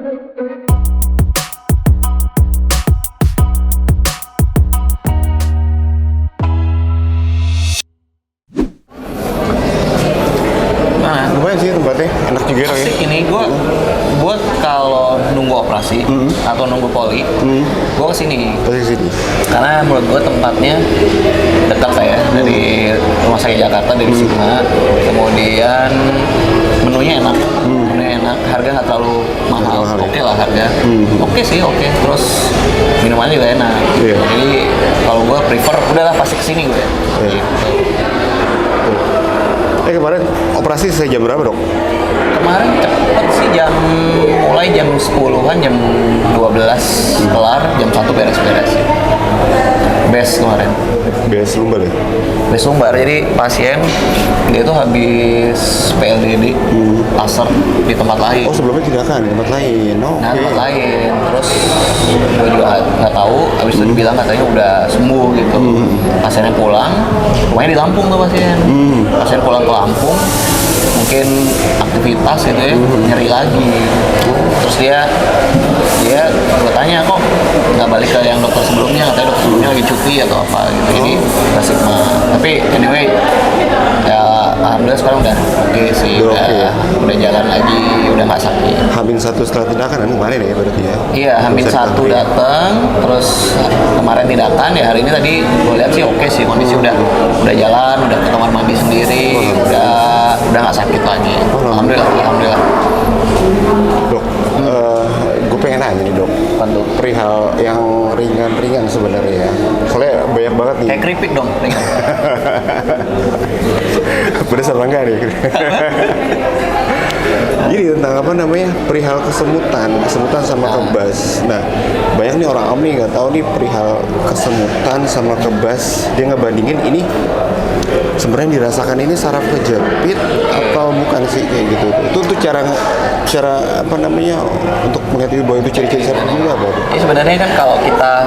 Lumayan sih tempatnya, enak juga ya. Asik ini gue buat kalau nunggu operasi atau nunggu poli, gue kesini. Pasti sini. Karena menurut gue tempatnya dekat saya dari rumah sakit Jakarta dari Sigma. Kemudian menunya enak, harga nggak terlalu mahal. Oke lah harga, oke sih oke. Terus minumannya juga enak. Jadi kalau gue prefer udahlah pasti kesini gue. Gitu. Kemarin operasi selesai jam berapa, Dok? Kemarin cepet sih mulai jam 10-an, jam 12 kelar, jam 1 beres-beres sih. Best kemarin. Best lumbar ya? Best lumbar, jadi pasien dia tuh habis PLDD, laser di tempat lain. Oh sebelumnya tindakan di tempat lain? Nah tempat lain, terus gue juga nggak tahu, habis itu dibilang katanya udah sembuh gitu. Pasiennya pulang, rumahnya di Lampung tuh pasien. Pasien pulang ke Lampung, mungkin aktivitas gitu ya, nyeri lagi. Terus dia gue tanya kok nggak balik ke yang dokter sebelumnya, katanya dokter sebelumnya lagi cuti atau apa gitu. Jadi ke Sigma. Tapi anyway, ya alhamdulillah sekarang udah oke sih, udah jalan lagi, udah nggak sakit. Hamin 1 setelah tindakan kan kemarin ya berarti ya? Iya, Hamin 1 datang, terus kemarin tindakan, ya hari ini tadi gue lihat sih oke sih, kondisi udah jalan, udah ke kamar mandi sendiri, udah nggak sakit lagi. Alhamdulillah. Dok, gue pengen nanya nih, Dok. Bantu. Perihal yang ringan-ringan sebenarnya ya. Soalnya banyak banget nih. Kayak keripik dong, ringan. Pedas apa enggak nih? Jadi tentang apa namanya, perihal kesemutan sama kebas. Nah, banyak nih orang awam nih nggak tahu nih perihal kesemutan sama kebas. Dia ngebandingin ini sebenarnya dirasakan ini saraf kejepit atau bukan sih kayak gitu. Itu cara apa namanya untuk mengetahui bahwa itu ciri-ciri saraf juga apa? Ya sebenarnya kan kalau kita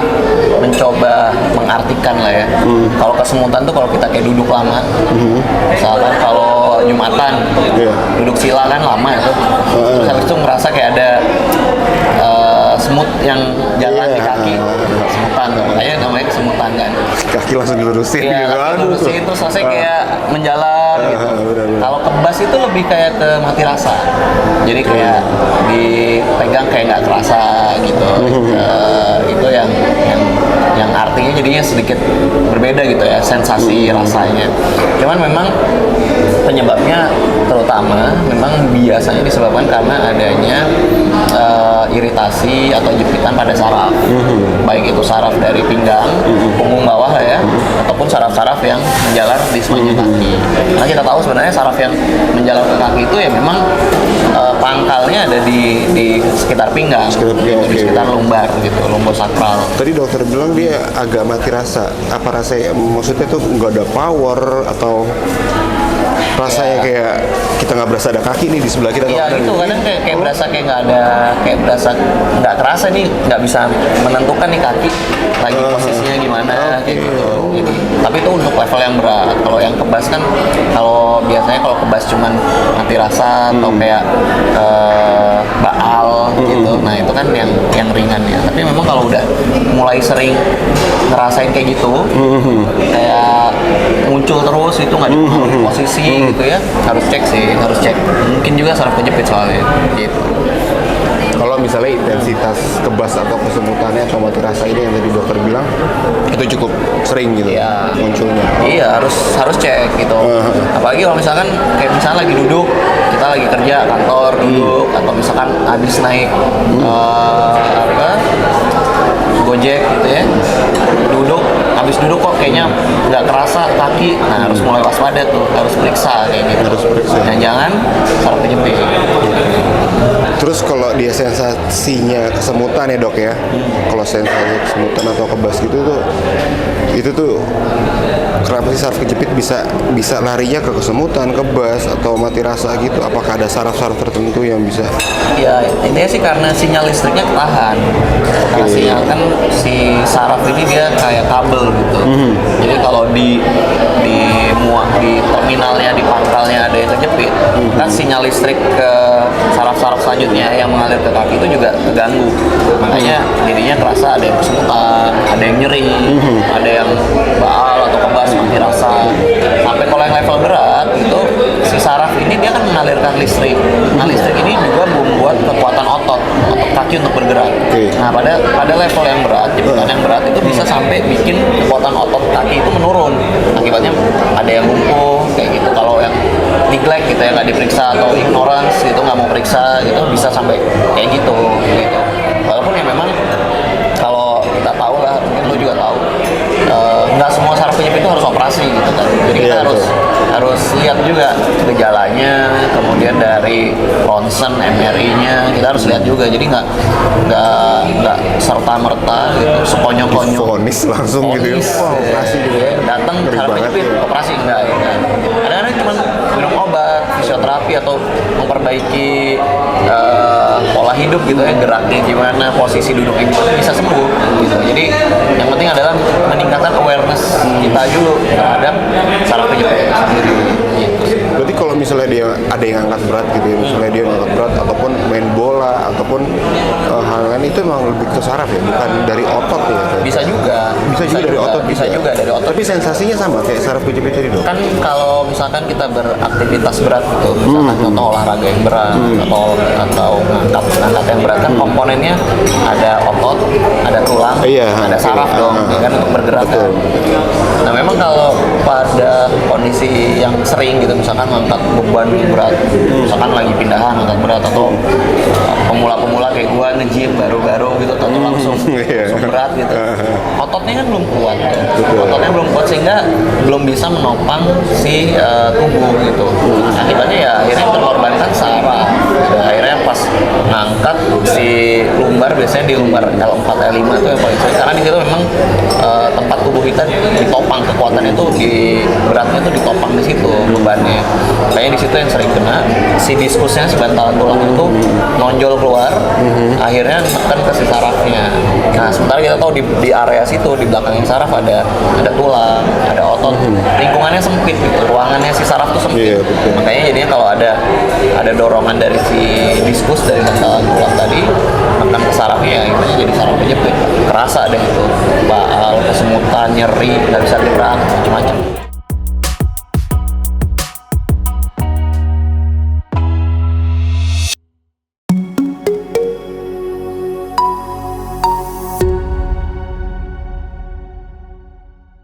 mencoba mengartikan lah ya. Kalau kesemutan tuh kalau kita kayak duduk lama, misalkan kalau Jumatan, duduk sila kan lama ya tuh. Terus habis itu merasa kayak ada semut yang jalan di kaki, semutan, makanya namanya kesemutan kan. Kaki langsung dilurusin gitu. Dilurusin terus rasanya kayak menjalar gitu. Kalau kebas itu lebih kayak ke mati rasa, jadi kayak dipegang kayak nggak kerasa gitu. Itu yang artinya jadinya sedikit berbeda gitu ya, sensasi rasanya. Cuman memang penyebabnya terutama memang biasanya disebabkan karena adanya iritasi atau jepitan pada saraf, baik itu saraf dari pinggang, punggung bawah lah ya, ataupun saraf-saraf yang menjalar di sepanjang kaki. Karena kita tahu sebenarnya saraf yang menjalar ke kaki itu ya memang pangkalnya ada di sekitar pinggang, di sekitar lumbar gitu, lumbar sakral. Tadi dokter bilang dia agak mati rasa. Apa rasanya? Maksudnya tuh nggak ada power atau rasanya kayak kita nggak berasa ada kaki nih di sebelah kita? Iya itu kadang kayak berasa kayak nggak ada, kayak berasa nggak kerasa nih, nggak bisa menentukan nih kaki lagi posisinya gimana kayak gitu. Jadi, tapi itu untuk level yang berat. Kalau yang kebas kan, kalau biasanya kalau kebas cuman mati rasa atau kayak baal gitu, nah itu kan yang ringan ya. Tapi memang kalau udah mulai sering ngerasain kayak gitu, kayak muncul terus itu nggak dipengaruhi posisi gitu ya, harus cek. Mungkin juga saraf kejepit soalnya gitu. Kalau misalnya intensitas kebas atau kesemutannya atau mati rasa ini yang tadi dokter bilang itu cukup sering gitu munculnya. Iya, harus cek gitu. Apalagi kalau misalkan kayak misalnya lagi duduk, kita lagi kerja kantor duduk, atau misalkan habis naik Gojek gitu ya, habis duduk kok kayaknya nggak kerasa kaki, nah harus mulai waspada tuh, harus periksa kayak gitu. Jangan saraf kejepit. Terus kalau dia sensasinya kesemutan ya dok ya, kalau sensasi kesemutan atau kebas gitu tuh, itu tuh kenapa sih saraf kejepit bisa larinya ke kesemutan, kebas atau mati rasa gitu? Apakah ada saraf-saraf tertentu yang bisa? Ya intinya sih karena sinyal listriknya ketahan. Karena sinyal kan si saraf ini dia kayak kabel gitu. Jadi kalau di terminalnya, di pangkalnya ada yang kejepit, kan sinyal listrik ke saraf-saraf selanjutnya yang mengalir ke kaki itu juga terganggu. Makanya jadinya kerasa ada yang kesemutan, ada yang nyeri, ada yang baal atau kebas mati rasa. Sampai kalau yang level berat itu si saraf ini dia kan mengalirkan listrik. Nah, listrik ini juga membuat kekuatan otot kaki untuk bergerak. Nah, pada level yang berat, jepitan yang berat itu bisa sampai bikin kekuatan otot kaki itu menurun. Akibatnya ada yang lumpuh kayak gitu. Kalau yang neglect gitu ya, nggak diperiksa atau ignorance gitu, nggak mau periksa gitu, bisa sampai kayak gitu. Walaupun ya memang kalau kita tahu lah, mungkin lu juga tahu, nggak semua saraf kejepit itu harus operasi gitu kan. Jadi kita harus lihat juga gejalanya, kemudian dari ronsen, MRI-nya kita harus lihat juga. Jadi nggak serta merta gitu, sekonyong-konyong. Vonis langsung gitu ya. Wah, operasi gitu ya. Datang saraf kejepit, operasi enggak ya kan. Kadang-kadang cuma minum obat, fisioterapi atau memperbaiki pola hidup gitu ya, geraknya gimana, posisi duduknya gimana, bisa sembuh gitu. Jadi yang penting adalah meningkatkan awareness kita dulu terhadap saraf kejepit itu sendiri gitu sih. Berarti kalau misalnya dia ada yang angkat berat gitu ya, misalnya dia angkat berat ataupun main bola ataupun hal lain, itu memang lebih ke saraf ya, bukan dari otot ya? Bisa juga dari otot bisa juga dari otot. Tapi sensasinya sama kayak saraf kejepit tadi dong? Kan kalau misalkan kita beraktivitas berat gitu, misalkan contoh olahraga yang berat atau ngangkat yang berat, kan komponennya ada otot, ada tulang, ada saraf dong, ya kan, untuk bergerak kan. Nah memang kalau pada kondisi yang sering gitu, misalkan ngangkat beban yang berat, misalkan lagi pindahan angkat berat atau pemula-pemula kayak gua nge-gym baru-baru gitu, atau langsung berat gitu, ototnya kan belum kuat tuh. Ototnya belum kuat sehingga belum bisa menopang si tubuh gitu. Akibatnya ya akhirnya terkorbankan saraf. Akhirnya pas ngangkat si lumbar, biasanya di lumbar L4 L5 itu yang paling sering, karena di situ memang tempat tubuh kita ditopang, kekuatannya itu beratnya itu ditopang di situ bebannya. Kayaknya di situ yang sering kena, si diskusnya, si bantalan tulang itu nonjol keluar, akhirnya neken ke si sarafnya. Nah sementara kita tahu di area situ, di belakangnya saraf ada tulang, ada otot, lingkungannya sempit gitu, ruangannya si saraf tuh sempit. Makanya jadinya kalau ada dorongan dari si diskus, dari bantalan tulang tadi neken ke sarafnya, ya akhirnya jadi saraf kejepit. Kerasa deh itu, baal, kesemutan, nyeri, nggak bisa gerak, macam-macam.